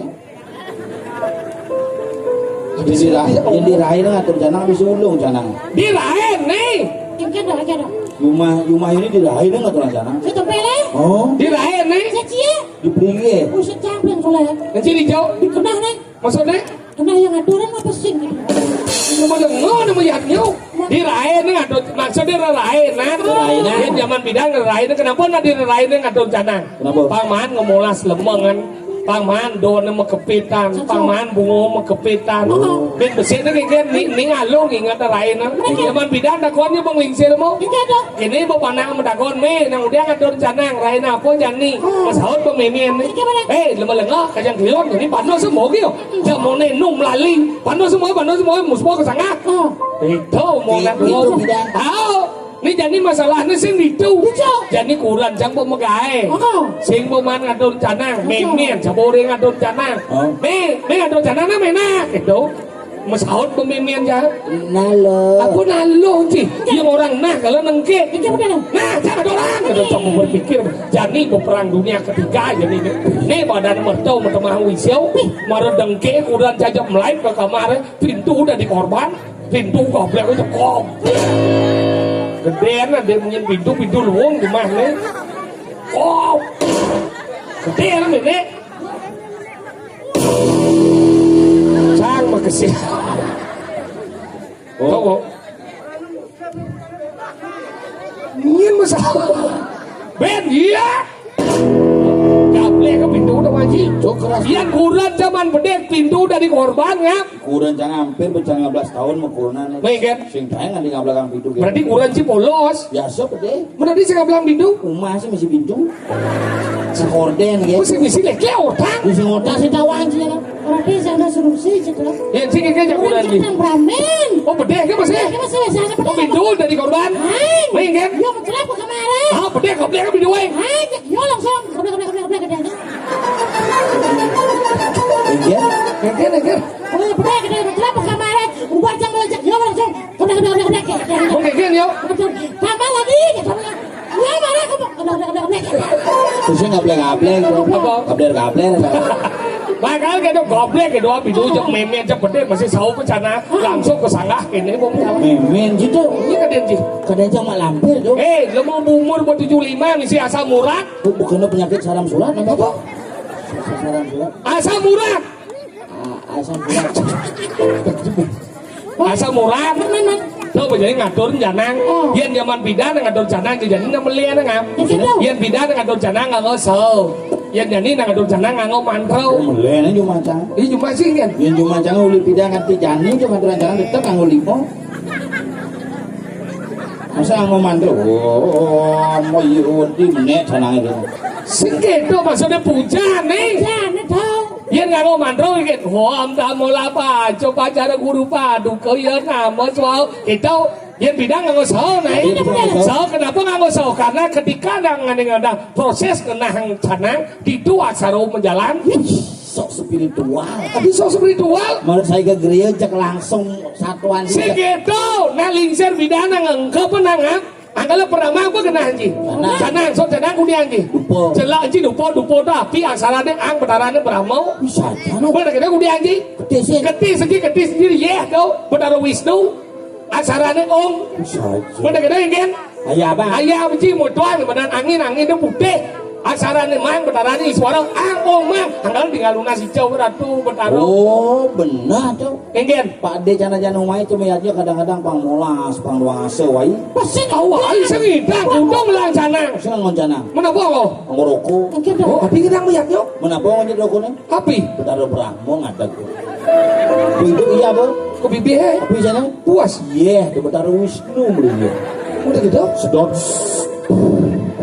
S2: Yang dirahin ngatur canang bisa ulung canang.
S1: Dirain nih.
S3: Yang ada.
S2: Rumah ini dirahin ngatur canang.
S3: Saya tempelnya.
S2: Oh,
S1: Dirain nih.
S3: Saya cia.
S2: di Plinggih.
S3: Usah campion soalnya.
S1: Nanti dijauh.
S3: Dikenal nih.
S1: Maksudnya?
S3: Kena yang aturan apa sih gitu.
S1: Nama dengar nama yatnya. Dirain nih ngatur. Maksudnya dirain nah.
S2: Dirainan.
S1: Yang zaman bidang dirain kenapa nak dirain ngatur canang?
S2: Kenapa?
S1: Paman ngemolas lemengan. Paman doon na magkapitan, paman bungo magkapitan. Ben besi na kaya ni along ingat rain na. Yaman bidan dakon niyo bang lingsir mo. Ini mo panang madakon me nang udah ngatur canang rain na po jani. Masahot pa memien ni. Lama-lama kajang kilon ini pano semua kyo. Jam mo ne nung lali. Pano semua musbo ka sanga. Itu mo na
S2: Itu bidan.
S1: Tao. Ini jadi masalahnya sing itu.
S3: Itu.
S1: Jadi kurang jang pemegae.
S3: Oh.
S1: Sing peman ngadon canang, memen sabore ngadon canang. Me ngadon canang na menak gitu. Masaut pemimpin ya.
S2: Nalo.
S1: Aku nalo sih. Yang orang nah kalau nengke.
S3: Itu benar.
S1: Nah, jangan orang. Kita coba berpikir. Jadi perang dunia ketiga jadi ini badan mertau mertemah wisau. Mara dengke kurang jajak melayu ke kamar. Pintu udah dikorban. Pintu goblok itu kok. Gedean ada punya pintu luang di mana? Oh, gedean ini. Sang makasih. Oh, ingin masalah. Ben, iya. Gablek ke pintu udah wajib. Yang kurang zaman bedek pintu udah dikorban ya.
S2: Kurang jangan hampir berjangan 15 tahun mau kurunan.
S1: Baik kan?
S2: Sing daeng ngan di belakang pintu.
S1: Berarti kurang sih polos.
S2: Biasa pede.
S1: Berarti sih belakang pintu.
S2: Umah sih masih pintu. Sekorden ya.
S1: Mesti leke otang.
S2: Mesti ngotak sih tawan sih kan.
S3: Berarti saya udah suruh sih ceklok.
S1: Yang sih kayaknya kurang sih.
S3: Orang Bramen.
S1: Oh bedek kan masih?
S3: Ini masih biasanya
S1: Oh pintu udah dikorban. Baik kan?
S3: Yo mencelap ke kemarin.
S1: Ah bedek goblek kan pintu wae.
S3: Yo langsung. Keblek gede.
S2: Iya.
S1: Kayaknya.
S3: Oh ya bener gede mencelap ke kemarin. Ubah jam melejak. Yo langsung. Keblek.
S1: Oh kayaknya yo.
S3: Tambah lagi. Ya marah kamu. Keblek.
S2: Terusnya gablek.
S1: Apa?
S2: Gablek.
S1: Makanya kita goblek gitu pintu jek memen jek bedek masih sahu bencana langsung ke sanggah ini mau salah.
S2: Memen gitu.
S1: Ini kadang sih.
S2: Kadang cuma lampir tuh.
S1: Lo mau umur buat 75 misi asam urat.
S2: Bukannya penyakit saram surat apa? Saram surat.
S1: Asam urat.
S2: Asam surat.
S1: Asam urat. Tuh jadi ngatur janang. Yen zaman bidan ngatur janang jadi namelian ngam. Yen bidan ngatur janang nganggo so. Yen jadi ngatur janang nganggo mantrau.
S2: Mulai cuma cang.
S1: Ini cuma sih kan.
S2: Yen cuma cang uli pidang nganti jani cuma aturan jangan tetep nganggo limo. Masa nganggo mantra. Oh, mau yudi menek janang itu.
S1: Sing kedo maksudnya puja nih.
S3: Jangan tahu.
S1: Yen nganggo mantra iki om tamola pa coba cara guru padu kau ya nama soal itu yen bidang nganggo sao nih. Sao kenapa nganggo sao? Karena ketika ada proses kenang canang di dua saro menjalan
S2: Sok spiritual.
S1: tapi so spiritual
S2: Menurut saya ke gereja cek langsung satuan
S1: si gitu nah lingser bidang ngengke penangan Angkala pertama apa kena anji? Canang, so canang kundi anji.
S2: Dupo.
S1: Celak anji dupo tapi asalane ang betarane beramo.
S2: Bisa jano.
S1: Benar kena kundi anji. Keti sendiri ya kau betara Wisnu. Asalane om.
S2: Bisa aja.
S1: Benar kena ingin.
S2: Ayah apa?
S1: Ayah anji mutuan badan angin itu putih. Asalane mang betarane iswara ang om mang. Angkala tinggal lunas hijau beratu betaro.
S2: Oh benar tuh.
S1: Ingin.
S2: Pak De jana-jana umay cuma aja kadang-kadang pangmolas, pangruangase wai.
S1: Pasti kau ay sengidang undang lang canang.
S2: Saya ngoncana.
S1: Menapa kau?
S2: Ngoroko.
S1: Oh, tapi kita ngeliat yuk.
S2: Menapa ngajak rokoknya?
S1: Api.
S2: Betaro beramo ngadak. Itu iya bo.
S1: Ke bibi he.
S2: Api sana?
S1: Puas.
S2: Iya, di betaro Wisnu belinya.
S1: Udah gitu.
S2: Sedot.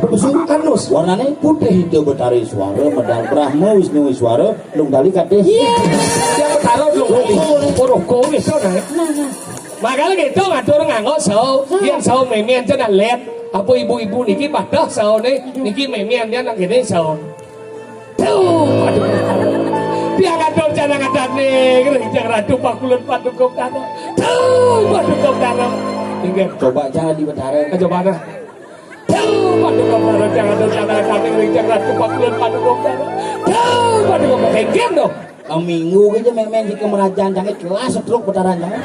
S2: Besul
S1: Anus.
S2: warnanya putih itu betari suara medal Brahma Wisnu Wiswara lung dali kade.
S1: Iya. Yang taruh lu rokok gitu nah. Makanya gitu ngatur nganggo so. Yang so memian cenah let. Apa ibu-ibu niki badah so niki memian dia nang gede so. Tuh, aduh. Dia ngatur cenah ngadane gerejeng ratu pakulun padukup tanah. Tuh, padukup tanah. Ingat
S2: Coba jangan di betara.
S1: coba nah. Tuh, padukup tanah jangan ngadane gerejeng ratu pakulun padukup tanah. Tuh, padukup pengen dong.
S2: Minggu aja memang di kemerajaan jangan kelas setruk betaran jangan.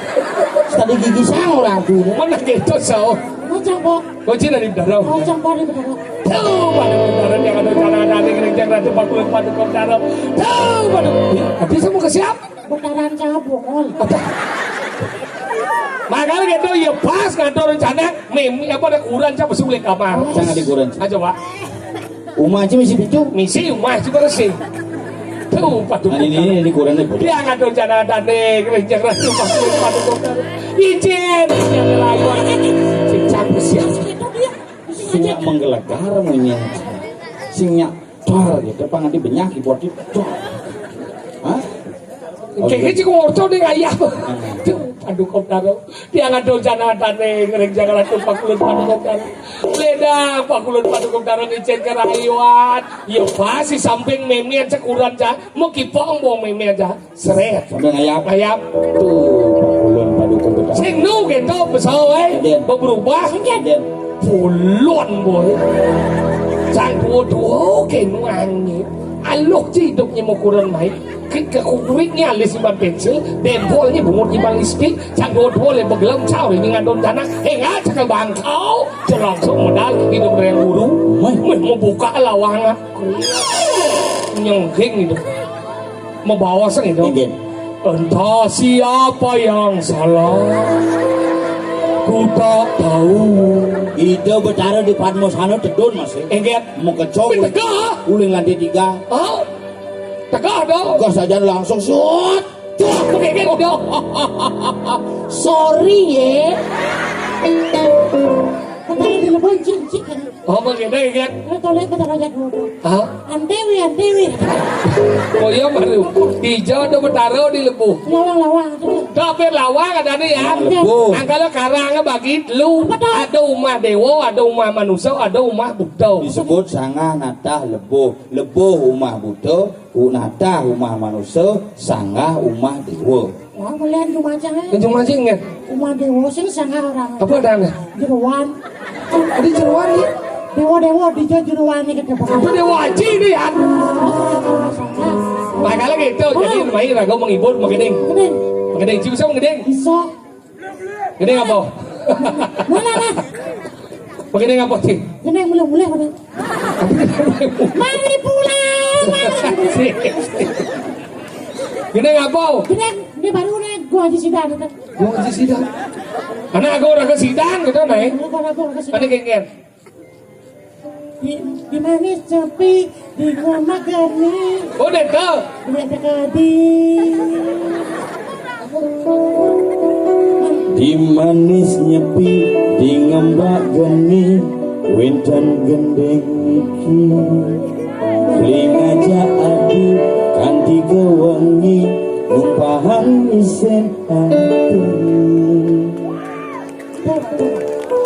S2: Tadi gigi sang orang tuh.
S1: Mana gitu so?
S3: Ngocang kok.
S1: Kunci dari darah.
S3: Ngocang kok di benar.
S1: Tuh, padukup tanah jangan ngadane gerejeng ratu pakulun padukup tanah. Tuh, padukup. Tapi saya mau ke siapa?
S3: Bentaran cakap bokol.
S1: Makanya gitu ya pas kantor rencana memi apa ada ukuran coba sulit kamar.
S2: Jangan dikurangi.
S1: Ayo coba.
S2: Umah aja masih bicu.
S1: Misi rumah juga resih. Tuh patu.
S2: Nah ini dikurangi.
S1: Dia ngatur rencana dane kerja ratu patu. Izin yang lawan. Si cantik siap.
S2: Sinyak menggelegar menyen. Sinyak tor gitu. Pangan di benyak di bodi. Hah?
S1: Kayak gitu ngorto deh ayah. Paduka Utara. Tiang adol janatane ngereng jangan atuh pakulun Paduka Utara. Leda pakulun Paduka Utara ngicen kerayuan. Ya pasti samping memian cekuran ja. Mau kipong buang memian ja. Seret.
S2: Sampai ngayap.
S1: Ayap.
S2: Tuh, pakulun Paduka Utara.
S1: Sing nu gitu besar berubah.
S2: Den.
S1: Pulon boy. Jangan tua-tua kayak nuangnya. Alok hidupnya mau kurang baik. Kekuritnya alis iban pensil, dempolnya bungut iban listrik, jangan boleh begelam caw ini ngadon tanah, enggak cakal bangkau, langsung modal hidup dari guru, mau buka lawangan, nyengking itu, mau bawa sang itu, entah siapa yang salah, ku tak tahu.
S2: Ide bicara di Padmosano tedun masih.
S1: Enggak,
S2: Mau kecok.
S1: tegak,
S2: Uling lantai 3.
S1: oh, tegak dong.
S2: Gas saja langsung shot.
S1: Kayak gitu.
S3: Sorry ya. Katanya di lebon cincin kan.
S1: Oh begitu kan?
S3: Kalau lihat kata rakyat bodoh.
S1: Hah?
S3: Antewi.
S1: Oh iya baru. Hijau udah bertaruh di lebuh.
S3: Lawang tuh.
S1: Tapi lawang ada nih ya.
S2: Lebuh.
S1: Angkala karangnya bagi lu. Ada umat dewa, ada umat manusia, ada umat Buddha.
S2: Disebut sangah natah lebuh. Lebuh umah Buddha, natah umah manusia, sangah umah dewa.
S3: Wah, melihat rumah jangan.
S1: Kencung mancing kan?
S3: Rumah dewa sing sangat orang.
S1: Apa adanya?
S3: Jeruan.
S1: Ada jeruan nih.
S3: Dewa di jeruan ini ke depan.
S1: Itu dewa haji nih ya. Makanya gitu. Jadi main raga menghibur menggedeng.
S3: Gedeng.
S1: Menggedeng. Cium sama menggedeng.
S3: Bisa.
S1: Gedeng apa?
S3: Mana?
S1: Menggedeng apa sih?
S3: Gedeng mulai mana? Mari pulang.
S1: Gedeng apa?
S3: Gedeng, ini baru nih gua haji sidang itu.
S1: Gua haji sidang. Karena aku orang ke sidang gitu nih.
S3: Kalau gua ke sidang.
S1: Ada gengger.
S3: Di mana sepi di rumah gani.
S1: Oh deka.
S3: Lihat kadi.
S2: Di manis nyepi, di ngembak geni, wintan gendeng iki. Ling aja adi, kanti kewengi, numpahan isen hati.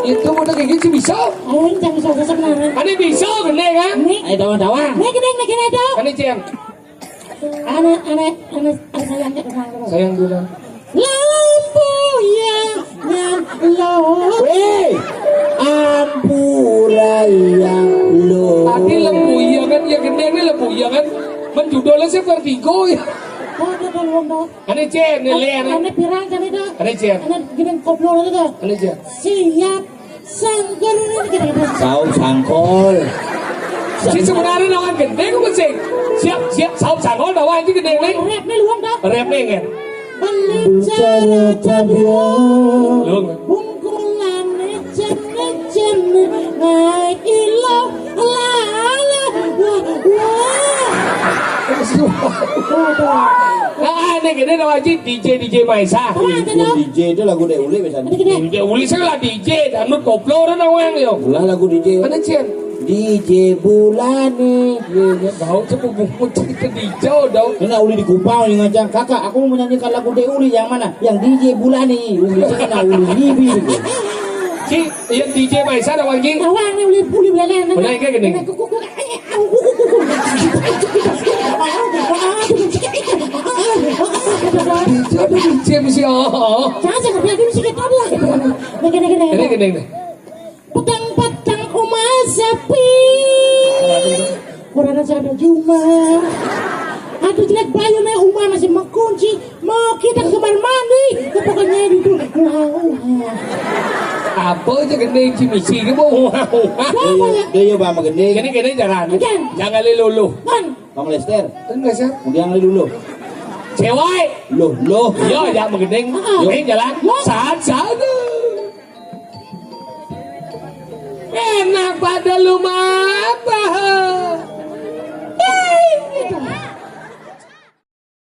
S1: Itu udah kayak gitu bisa.
S3: Ayo jangan bisa sebenarnya.
S1: Ini bisa gede kan?
S3: Nih,
S2: Ayo tawang-tawang.
S3: nih gedeng itu.
S1: Ini Cem.
S3: Aneh sayang ke depan.
S1: Sayang dulu.
S3: Lampu yang lampu.
S2: Hei, ampura yang lo.
S1: Tadi lembu iya kan? Ya gede ini lembu iya kan? Menjudulnya sih vertigo ya.
S3: Oh, ada belum dong.
S1: Ini Cem, ini lihat.
S3: Aneh pirang kan itu.
S1: Ini Cem.
S3: Aneh gedeng koplo itu.
S1: Ini Cem.
S3: Siap sangkar ini gedeng.
S2: Saum sangkol.
S1: Si sebenarnya nawan gede kok sih. Siap saum sangkol nawan itu gede nih.
S3: Rep nih luang dong.
S1: Rep nih kan?
S2: Bicara tabia.
S1: Lu
S3: Bungkulan ecen naik ilau lala wah.
S1: Nah, ini gede nawan DJ Maisa.
S2: DJ itu lagu Dek Uli biasanya.
S1: DJ Uli saya lah DJ, danut koplo dan nawan yo.
S2: Ulah lagu DJ.
S1: Ini Cem.
S2: DJ Bulani.
S1: Bau cepu cerita DJ dong.
S2: Ini Uli di Kupang yang ngajak kakak. Aku mau menyanyikan lagu Dek Uli yang mana? Yang DJ Bulani. Uli cina Uli Libi.
S1: Si, yang DJ Maisa nawan gini.
S3: Awang nih uli belakang.
S1: Boleh kayak gini. DJ mesti oh.
S3: Jangan biar musik itu dia.
S1: Ini gede.
S3: Petang-petang rumah sepi. Orang ada cuma. Aduh jelek bayu nih rumah masih mengunci. Mau kita ke kamar mandi. Pokoknya itu.
S1: Apa aja gede cimisi ke bawah.
S2: Dia bawa gede.
S1: Gede jangan.
S3: Jangan.
S1: Jangan lulu.
S3: Kan.
S2: Kamu Lester.
S1: Enggak sih.
S2: Kemudian dulu.
S1: Cewek.
S2: Loh.
S1: Yo jangan menggedeng. Yo jalan. Saat. Enak pada lu mah.